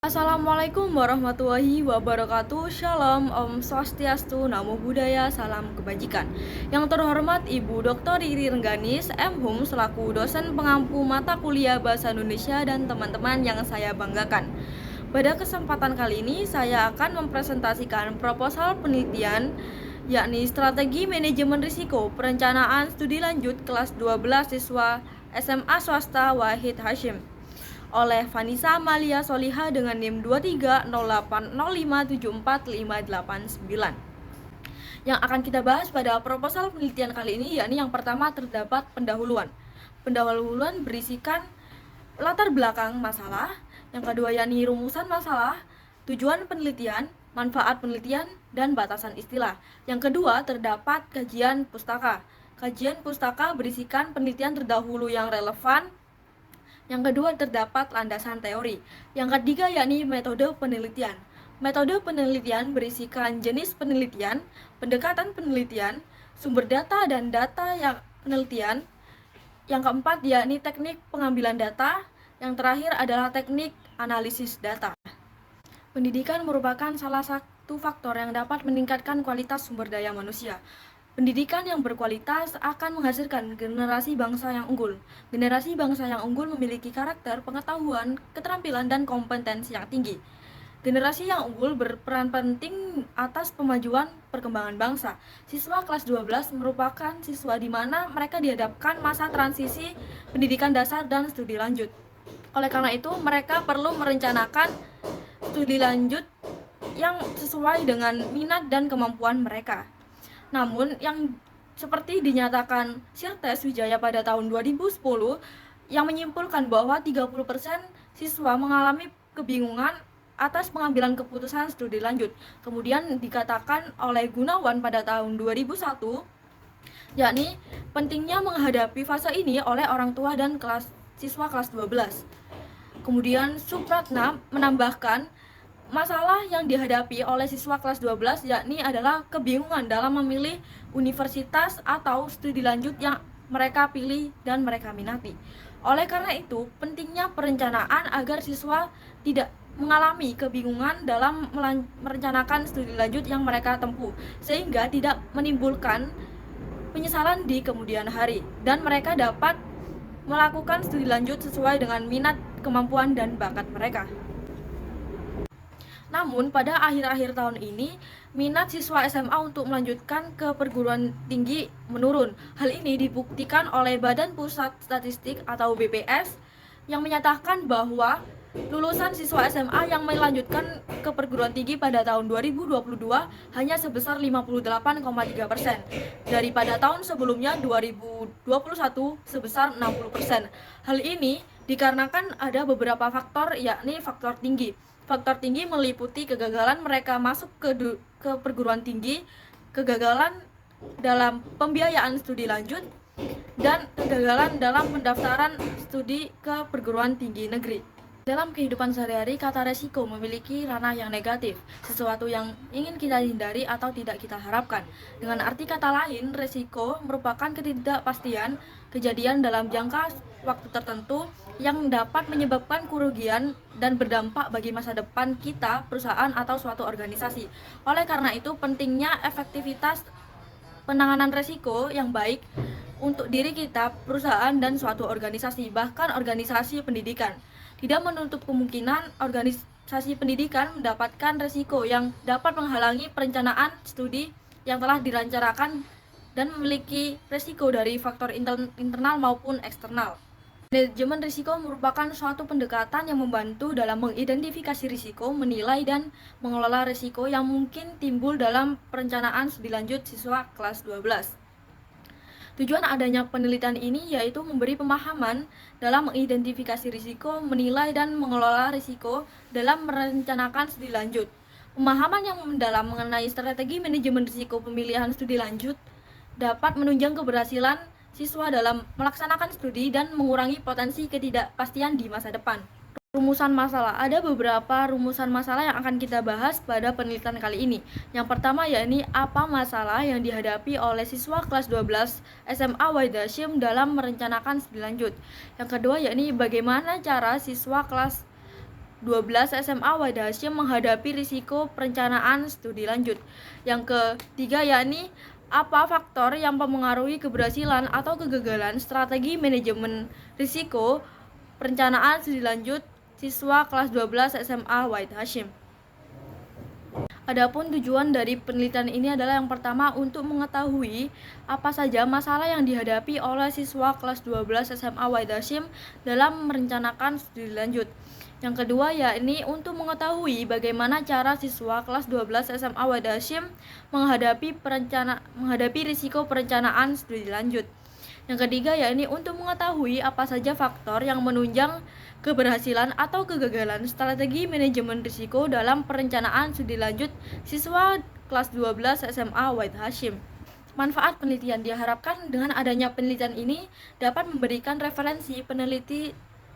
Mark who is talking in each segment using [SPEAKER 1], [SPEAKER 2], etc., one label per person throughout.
[SPEAKER 1] Assalamualaikum warahmatullahi wabarakatuh. Shalom, Om Swastiastu, Namo Buddhaya, salam kebajikan. Yang terhormat Ibu Dr. Riri Rengganis, M.Hum, selaku dosen pengampu mata kuliah Bahasa Indonesia dan teman-teman yang saya banggakan. Pada kesempatan kali ini, saya akan mempresentasikan proposal penelitian yakni Strategi Manajemen Risiko Perencanaan Studi Lanjut kelas 12 siswa SMA Swasta Wahid Hashim oleh Vanessa Amalia Soliha dengan NIM 2308057459. Yang akan kita bahas pada proposal penelitian kali ini yakni yang pertama terdapat pendahuluan. Pendahuluan berisikan latar belakang masalah, yang kedua yakni rumusan masalah, tujuan penelitian, manfaat penelitian, dan batasan istilah. Yang kedua terdapat kajian pustaka. Kajian pustaka berisikan penelitian terdahulu yang relevan. Yang kedua terdapat landasan teori. Yang ketiga yakni metode penelitian. Metode penelitian berisikan jenis penelitian, pendekatan penelitian, sumber data dan data yang penelitian. Yang keempat yakni teknik pengambilan data. Yang terakhir adalah teknik analisis data. Pendidikan merupakan salah satu faktor yang dapat meningkatkan kualitas sumber daya manusia. Pendidikan yang berkualitas akan menghasilkan generasi bangsa yang unggul. Generasi bangsa yang unggul memiliki karakter, pengetahuan, keterampilan, dan kompetensi yang tinggi. Generasi yang unggul berperan penting atas pemajuan perkembangan bangsa. Siswa kelas 12 merupakan siswa di mana mereka dihadapkan masa transisi pendidikan dasar dan studi lanjut. Oleh karena itu, mereka perlu merencanakan studi lanjut yang sesuai dengan minat dan kemampuan mereka. Namun, yang seperti dinyatakan Sirtes Wijaya pada tahun 2010 yang menyimpulkan bahwa 30% siswa mengalami kebingungan atas pengambilan keputusan studi lanjut. Kemudian dikatakan oleh Gunawan pada tahun 2001, yakni pentingnya menghadapi fase ini oleh orang tua dan siswa kelas 12. Kemudian Supratna menambahkan masalah yang dihadapi oleh siswa kelas 12 yakni adalah kebingungan dalam memilih universitas atau studi lanjut yang mereka pilih dan mereka minati. Oleh karena itu, pentingnya perencanaan agar siswa tidak mengalami kebingungan dalam merencanakan studi lanjut yang mereka tempuh, sehingga tidak menimbulkan penyesalan di kemudian hari, dan mereka dapat melakukan studi lanjut sesuai dengan minat, kemampuan, dan bakat mereka. Namun, pada akhir-akhir tahun ini, minat siswa SMA untuk melanjutkan ke perguruan tinggi menurun. Hal ini dibuktikan oleh Badan Pusat Statistik atau BPS yang menyatakan bahwa lulusan siswa SMA yang melanjutkan ke perguruan tinggi pada tahun 2022 hanya sebesar 58,3% daripada tahun sebelumnya 2021 sebesar 60%. Hal ini dikarenakan ada beberapa faktor, yakni faktor tinggi. Faktor tinggi meliputi kegagalan mereka masuk ke perguruan tinggi, kegagalan dalam pembiayaan studi lanjut, dan kegagalan dalam pendaftaran studi ke perguruan tinggi negeri. Dalam kehidupan sehari-hari, kata resiko memiliki ranah yang negatif, sesuatu yang ingin kita hindari atau tidak kita harapkan. Dengan arti kata lain, resiko merupakan ketidakpastian kejadian dalam jangka waktu tertentu yang dapat menyebabkan kerugian dan berdampak bagi masa depan kita, perusahaan, atau suatu organisasi. Oleh karena itu, pentingnya efektivitas penanganan resiko yang baik untuk diri kita, perusahaan, dan suatu organisasi, bahkan organisasi pendidikan. Tidak menutup kemungkinan organisasi pendidikan mendapatkan resiko yang dapat menghalangi perencanaan studi yang telah direncanakan dan memiliki resiko dari faktor internal maupun eksternal. Manajemen risiko merupakan suatu pendekatan yang membantu dalam mengidentifikasi risiko, menilai, dan mengelola risiko yang mungkin timbul dalam perencanaan studi lanjut siswa kelas 12. Tujuan adanya penelitian ini yaitu memberi pemahaman dalam mengidentifikasi risiko, menilai, dan mengelola risiko dalam merencanakan studi lanjut. Pemahaman yang mendalam mengenai strategi manajemen risiko pemilihan studi lanjut dapat menunjang keberhasilan siswa dalam melaksanakan studi dan mengurangi potensi ketidakpastian di masa depan. Rumusan masalah. Ada beberapa rumusan masalah yang akan kita bahas pada penelitian kali ini. Yang pertama yakni apa masalah yang dihadapi oleh siswa kelas 12 SMA Wahid Hashim dalam merencanakan studi lanjut. Yang kedua yakni bagaimana cara siswa kelas 12 SMA Wahid Hasyim menghadapi risiko perencanaan studi lanjut. Yang ketiga yakni apa faktor yang mempengaruhi keberhasilan atau kegagalan strategi manajemen risiko perencanaan studi lanjut siswa kelas 12 SMA Wahid Hasyim. Adapun tujuan dari penelitian ini adalah yang pertama untuk mengetahui apa saja masalah yang dihadapi oleh siswa kelas 12 SMA Wahid Hasyim dalam merencanakan studi lanjut. Yang kedua yakni untuk mengetahui bagaimana cara siswa kelas 12 SMA Wahid Hasyim menghadapi risiko perencanaan studi lanjut. Yang ketiga yakni untuk mengetahui apa saja faktor yang menunjang keberhasilan atau kegagalan strategi manajemen risiko dalam perencanaan studi lanjut siswa kelas 12 SMA Wahid Hasyim. Manfaat penelitian diharapkan dengan adanya penelitian ini dapat memberikan referensi peneliti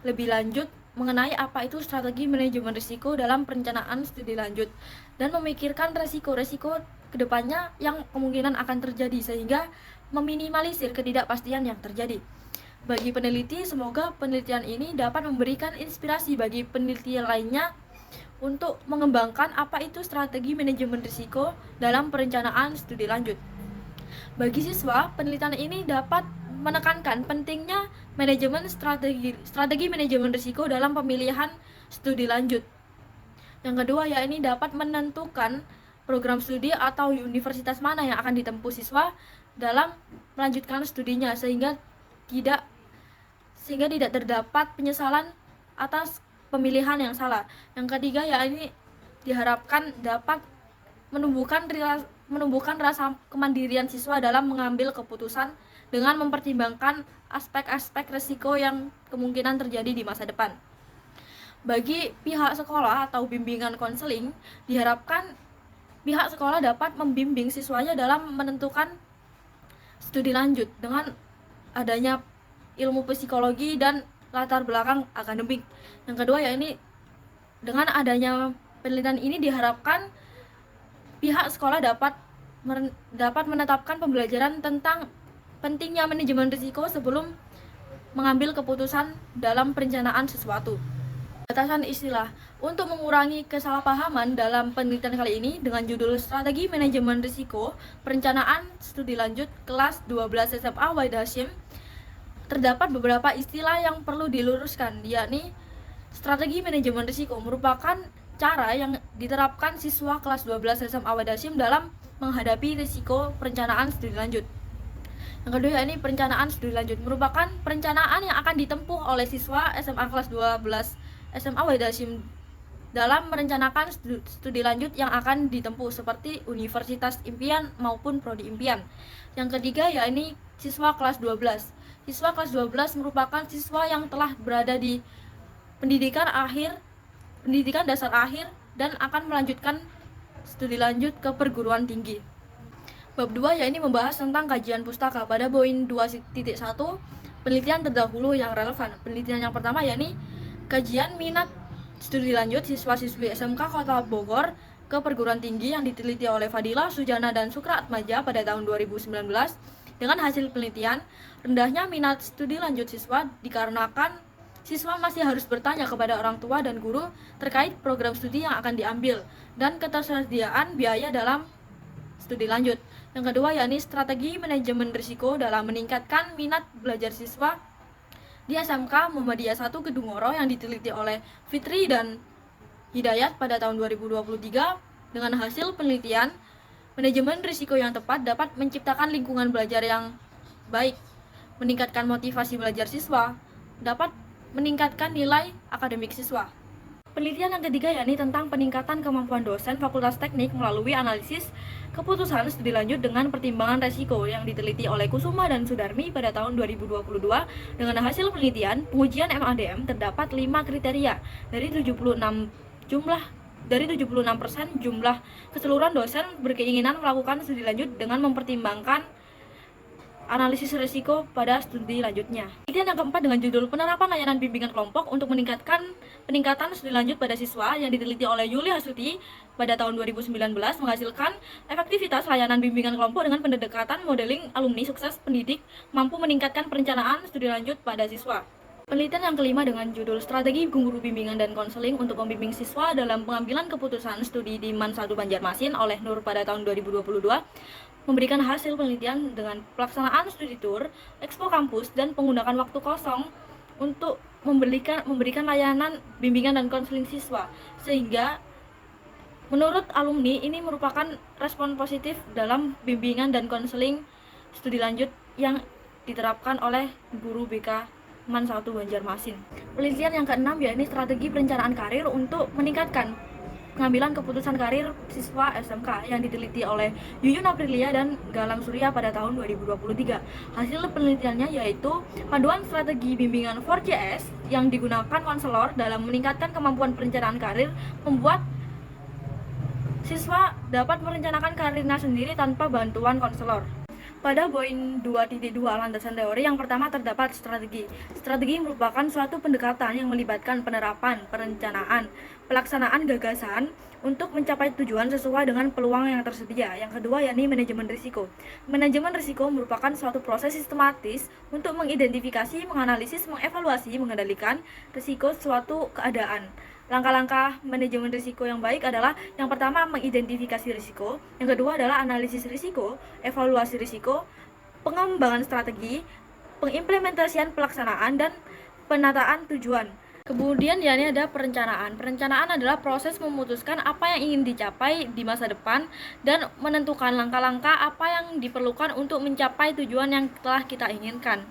[SPEAKER 1] lebih lanjut mengenai apa itu strategi manajemen risiko dalam perencanaan studi lanjut dan memikirkan resiko-resiko kedepannya yang kemungkinan akan terjadi sehingga meminimalisir ketidakpastian yang terjadi. Bagi peneliti, semoga penelitian ini dapat memberikan inspirasi bagi peneliti lainnya untuk mengembangkan apa itu strategi manajemen risiko dalam perencanaan studi lanjut. Bagi siswa, penelitian ini dapat menekankan pentingnya manajemen strategi manajemen risiko dalam pemilihan studi lanjut. Yang kedua, yakni dapat menentukan program studi atau universitas mana yang akan ditempuh siswa dalam melanjutkan studinya sehingga tidak terdapat penyesalan atas pemilihan yang salah. Yang ketiga yakni diharapkan dapat menumbuhkan rasa kemandirian siswa dalam mengambil keputusan dengan mempertimbangkan aspek-aspek risiko yang kemungkinan terjadi di masa depan. Bagi pihak sekolah atau bimbingan konseling, diharapkan pihak sekolah dapat membimbing siswanya dalam menentukan studi lanjut dengan adanya ilmu psikologi dan latar belakang akademik. Yang kedua yakni dengan adanya penelitian ini diharapkan pihak sekolah dapat menetapkan pembelajaran tentang pentingnya manajemen risiko sebelum mengambil keputusan dalam perencanaan sesuatu. Batasan istilah untuk mengurangi kesalahpahaman dalam penelitian kali ini dengan judul Strategi Manajemen Risiko Perencanaan Studi Lanjut kelas 12 SMA Wahid Hasyim, terdapat beberapa istilah yang perlu diluruskan, yakni strategi manajemen risiko merupakan cara yang diterapkan siswa kelas 12 SMA Wahid Hasyim dalam menghadapi risiko perencanaan studi lanjut. Yang kedua yakni perencanaan studi lanjut merupakan perencanaan yang akan ditempuh oleh siswa SMA kelas 12 SMA Wahid Hasyim dalam merencanakan studi lanjut yang akan ditempuh seperti universitas impian maupun prodi impian. Yang ketiga yakni siswa kelas 12. Siswa kelas 12 merupakan siswa yang telah berada di pendidikan dasar akhir dan akan melanjutkan studi lanjut ke perguruan tinggi. Bab 2 yakni membahas tentang kajian pustaka pada poin 2.1 penelitian terdahulu yang relevan. Penelitian yang pertama yakni kajian minat studi lanjut siswa-siswi SMK Kota Bogor ke perguruan tinggi yang diteliti oleh Fadila, Sujana, dan Sukra Atmaja pada tahun 2019. Dengan hasil penelitian, rendahnya minat studi lanjut siswa dikarenakan siswa masih harus bertanya kepada orang tua dan guru terkait program studi yang akan diambil dan ketersediaan biaya dalam studi lanjut. Yang kedua yakni strategi manajemen risiko dalam meningkatkan minat belajar siswa di SMK Muhammadiyah 1 Kedungoro yang diteliti oleh Fitri dan Hidayat pada tahun 2023. Dengan hasil penelitian, manajemen risiko yang tepat dapat menciptakan lingkungan belajar yang baik, meningkatkan motivasi belajar siswa, dapat meningkatkan nilai akademik siswa. Penelitian yang ketiga yakni tentang peningkatan kemampuan dosen Fakultas Teknik melalui analisis keputusan studi lanjut dengan pertimbangan resiko yang diteliti oleh Kusuma dan Sudarmi pada tahun 2022. Dengan hasil penelitian, pengujian MADM terdapat 5 kriteria dari 76% jumlah keseluruhan dosen berkeinginan melakukan studi lanjut dengan mempertimbangkan analisis risiko pada studi lanjutnya. Penelitian yang keempat dengan judul penerapan layanan bimbingan kelompok untuk peningkatan studi lanjut pada siswa yang diteliti oleh Yuli Hasuti pada tahun 2019 menghasilkan efektivitas layanan bimbingan kelompok dengan pendekatan modeling alumni sukses pendidik mampu meningkatkan perencanaan studi lanjut pada siswa. Penelitian yang kelima dengan judul Strategi Guru Bimbingan dan Konseling untuk Membimbing Siswa dalam Pengambilan Keputusan Studi di MAN 1 Banjarmasin oleh Nur pada tahun 2022 memberikan hasil penelitian dengan pelaksanaan studi tour, expo kampus, dan penggunaan waktu kosong untuk memberikan layanan bimbingan dan konseling siswa, sehingga menurut alumni ini merupakan respon positif dalam bimbingan dan konseling studi lanjut yang diterapkan oleh guru BK MAN 1 Banjarmasin. Penelitian yang keenam yakni strategi perencanaan karir untuk meningkatkan pengambilan keputusan karir siswa SMK yang diteliti oleh Yuyun Aprilia dan Galang Surya pada tahun 2023. Hasil penelitiannya yaitu panduan strategi bimbingan 4CS yang digunakan konselor dalam meningkatkan kemampuan perencanaan karir membuat siswa dapat merencanakan karirnya sendiri tanpa bantuan konselor. Pada poin 2.2 landasan teori yang pertama terdapat strategi. Strategi merupakan suatu pendekatan yang melibatkan penerapan, perencanaan, pelaksanaan gagasan untuk mencapai tujuan sesuai dengan peluang yang tersedia. Yang kedua yakni manajemen risiko. Manajemen risiko merupakan suatu proses sistematis untuk mengidentifikasi, menganalisis, mengevaluasi, mengendalikan risiko suatu keadaan. Langkah-langkah manajemen risiko yang baik adalah yang pertama mengidentifikasi risiko, yang kedua adalah analisis risiko, evaluasi risiko, pengembangan strategi, pengimplementasian pelaksanaan, dan penataan tujuan. Kemudian yakni ada perencanaan. Perencanaan adalah proses memutuskan apa yang ingin dicapai di masa depan dan menentukan langkah-langkah apa yang diperlukan untuk mencapai tujuan yang telah kita inginkan.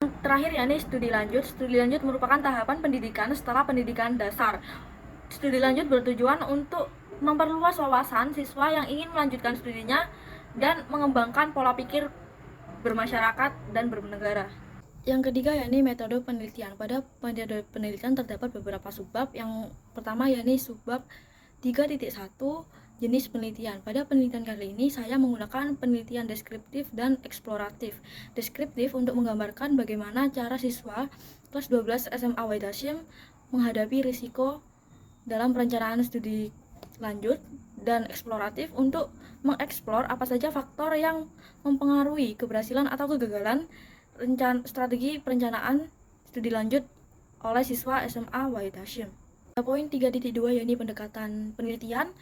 [SPEAKER 1] Terakhir yakni studi lanjut. Studi lanjut merupakan tahapan pendidikan setelah pendidikan dasar. Studi lanjut bertujuan untuk memperluas wawasan siswa yang ingin melanjutkan studinya dan mengembangkan pola pikir bermasyarakat dan bernegara. Yang ketiga yakni metode penelitian. Pada metode penelitian terdapat beberapa subbab. Yang pertama yakni subbab 3.1 jenis penelitian. Pada penelitian kali ini saya menggunakan penelitian deskriptif dan eksploratif. Deskriptif untuk menggambarkan bagaimana cara siswa kelas 12 SMA Wahid Hasyim menghadapi risiko dalam perencanaan studi lanjut, dan eksploratif untuk mengeksplor apa saja faktor yang mempengaruhi keberhasilan atau kegagalan strategi perencanaan studi lanjut oleh siswa SMA Wahid Hasyim. Poin 3.2 yakni pendekatan penelitian.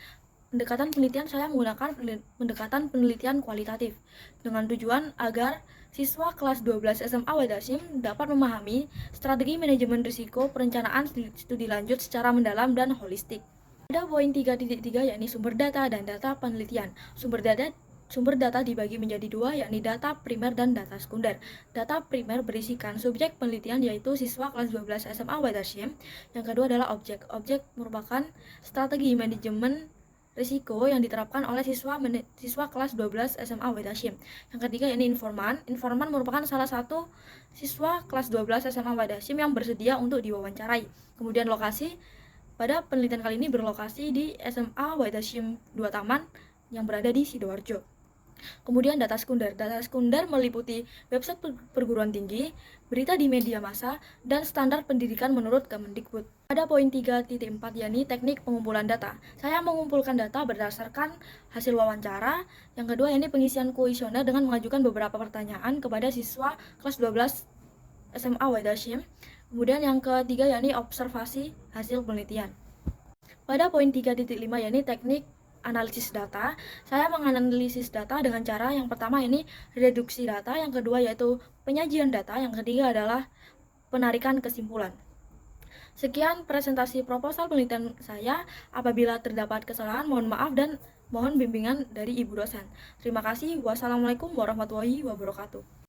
[SPEAKER 1] Pendekatan penelitian saya menggunakan pendekatan penelitian kualitatif dengan tujuan agar siswa kelas 12 SMA Wahid Hasyim dapat memahami strategi manajemen risiko perencanaan studi lanjut secara mendalam dan holistik. Ada poin 3.3 yakni sumber data dan data penelitian. Sumber data dibagi menjadi dua, yakni data primer dan data sekunder. Data primer berisikan subjek penelitian yaitu siswa kelas 12 SMA Wahid Hasyim. Yang kedua adalah objek. Objek merupakan strategi manajemen risiko yang diterapkan oleh siswa kelas 12 SMA Wahid Hasyim. Yang ketiga yakni informan. Informan merupakan salah satu siswa kelas 12 SMA Wahid Hasyim yang bersedia untuk diwawancarai. Kemudian lokasi. Pada penelitian kali ini berlokasi di SMA Wahid Hasyim 2 Taman yang berada di Sidoarjo. Kemudian data sekunder. Data sekunder meliputi website perguruan tinggi, berita di media massa, dan standar pendidikan menurut Kemendikbud. Ada poin 3.4 yakni teknik pengumpulan data. Saya mengumpulkan data berdasarkan hasil wawancara. Yang kedua yakni pengisian kuesioner dengan mengajukan beberapa pertanyaan kepada siswa kelas 12 SMA Wahid Hasyim. Kemudian yang ketiga yakni observasi hasil penelitian. Pada poin 3.5 yakni teknik analisis data. Saya menganalisis data dengan cara yang pertama ini reduksi data, yang kedua yaitu penyajian data, yang ketiga adalah penarikan kesimpulan. Sekian presentasi proposal penelitian saya. Apabila terdapat kesalahan mohon maaf dan mohon bimbingan dari Ibu dosen. Terima kasih. Wassalamualaikum warahmatullahi wabarakatuh.